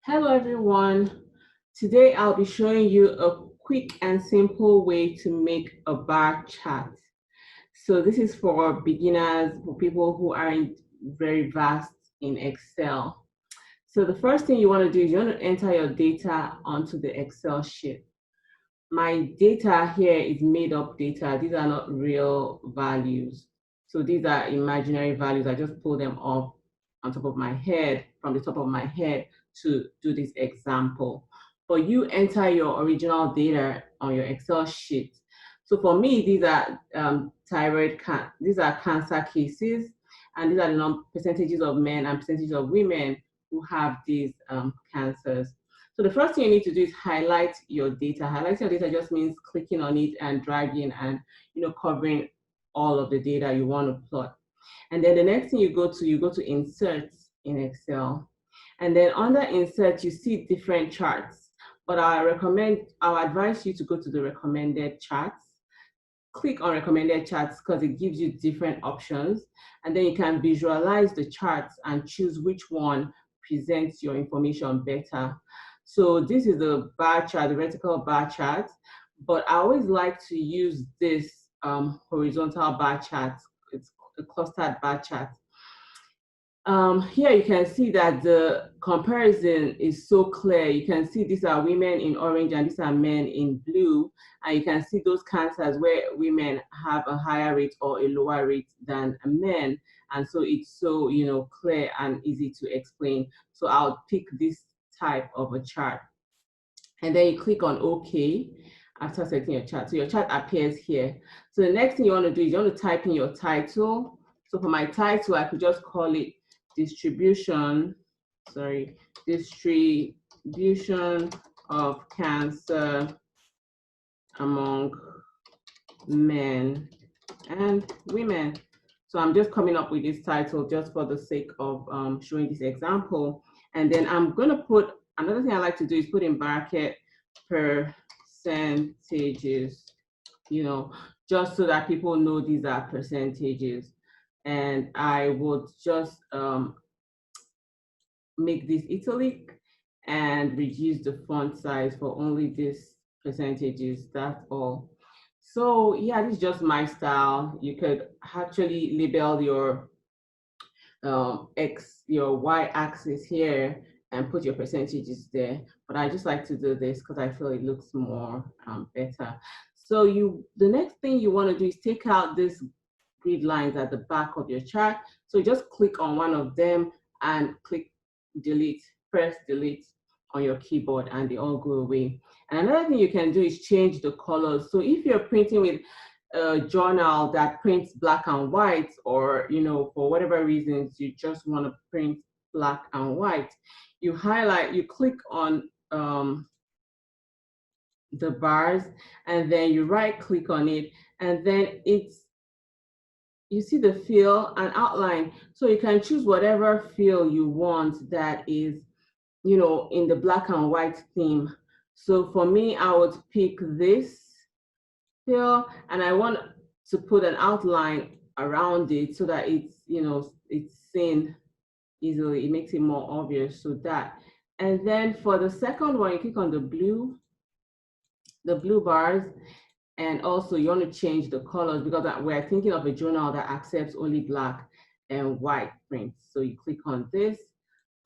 Hello everyone. Today I'll be showing you a quick and simple way to make a bar chart. So this is for beginners, for people who aren't very vast in Excel. So the first thing you want to do is you want to enter your data onto the Excel sheet. My data here is made up data. These are not real values. So these are imaginary values. I just pull them off on top of my head, from the top of my head to do this example. But you enter your original data on your Excel sheet. So for me, these are these are cancer cases, and these are the percentages of men and percentages of women who have these cancers. So the first thing you need to do is highlight your data. Highlighting your data just means clicking on it and dragging and covering all of the data you want to plot. And then the next thing you go to insert in Excel. And then under insert, you see different charts. But I'll advise you to go to the recommended charts. Click on recommended charts because it gives you different options. And then you can visualize the charts and choose which one presents your information better. So this is the bar chart, the vertical bar chart, but I always like to use this horizontal bar chart. It's a clustered bar chart. Here you can see that the comparison is so clear. You can see these are women in orange and these are men in blue. And you can see those cancers where women have a higher rate or a lower rate than men. And so it's so, clear and easy to explain. So I'll pick this type of a chart. And then you click on OK after selecting your chart. So your chart appears here. So the next thing you want to do is you want to type in your title. So for my title, I could just call it distribution of cancer among men and women. So I'm just coming up with this title just for the sake of showing this example. And then I'm going to put, another thing I like to do is put in bracket percentages, just so that people know these are percentages. And I would just make this italic and reduce the font size for only these percentages, that's all. So yeah, this is just my style. You could actually label your your y-axis here and put your percentages there. But I just like to do this because I feel it looks more better. So the next thing you want to do is take out this grid lines at the back of your chart. So just click on one of them and click delete, press delete on your keyboard and they all go away. And another thing you can do is change the colors. So if you're printing with a journal that prints black and white, or for whatever reasons you just want to print black and white, you click on the bars and then you right click on it, and then you see the fill and outline. So you can choose whatever fill you want that is in the black and white theme. So for me, I would pick this fill, and I want to put an outline around it so that it's seen easily. It makes it more obvious. So that, and then for the second one, you click on the blue bars, and also you want to change the colors because we're thinking of a journal that accepts only black and white prints. So you click on this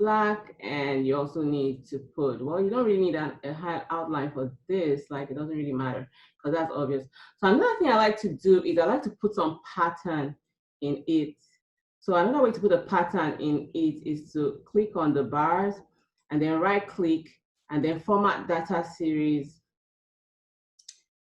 black, and you also need to put, well, you don't really need a high outline for this, like it doesn't really matter because that's obvious. So another thing I like to do is I like to put some pattern in it. So another way to put a pattern in it is to click on the bars and then right click and then format data series.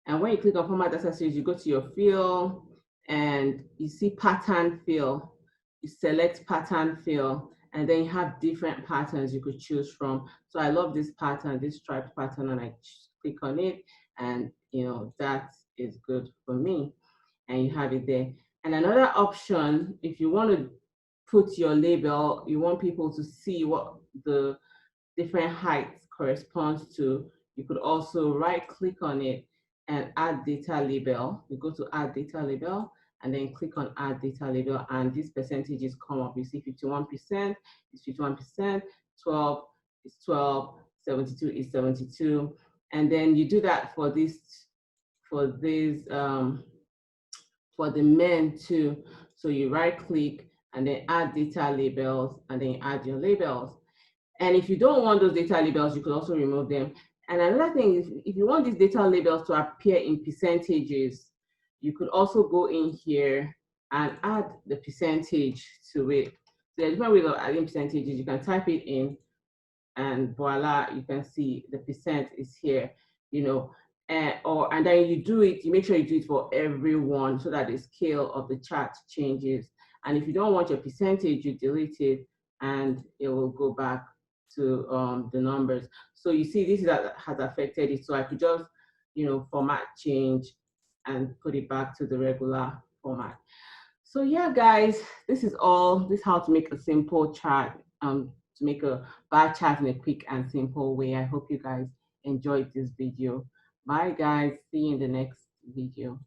And when you click on format data series, you go to your fill and you see pattern fill. You select pattern fill, and then you have different patterns you could choose from. So I love this pattern, this striped pattern, and I click on it, and that is good for me. And you have it there. And another option, if you want to put your label, you want people to see what the different heights corresponds to, you could also right click on it and add data label. You go to add data label and then click on add data label, and these percentages come up. You see 51% is 51%, 12 is 12, 72 is 72. And then you do that for this, for this, for the men too. So you right click and then add data labels and then add your labels. And if you don't want those data labels, you could also remove them. And another thing is, if you want these data labels to appear in percentages, you could also go in here and add the percentage to it. So there's different ways of adding percentages. You can type it in and voila, you can see the percent is here, you know. And then you do it, you make sure you do it for everyone so that the scale of the chart changes. And if you don't want your percentage, you delete it and it will go back to the numbers. So you see this has affected it. So I could just, you know, format change and put it back to the regular format. So yeah, guys, this is how to make a simple chart, to make a bar chart in a quick and simple way. I hope you guys enjoyed this video. Bye guys, see you in the next video.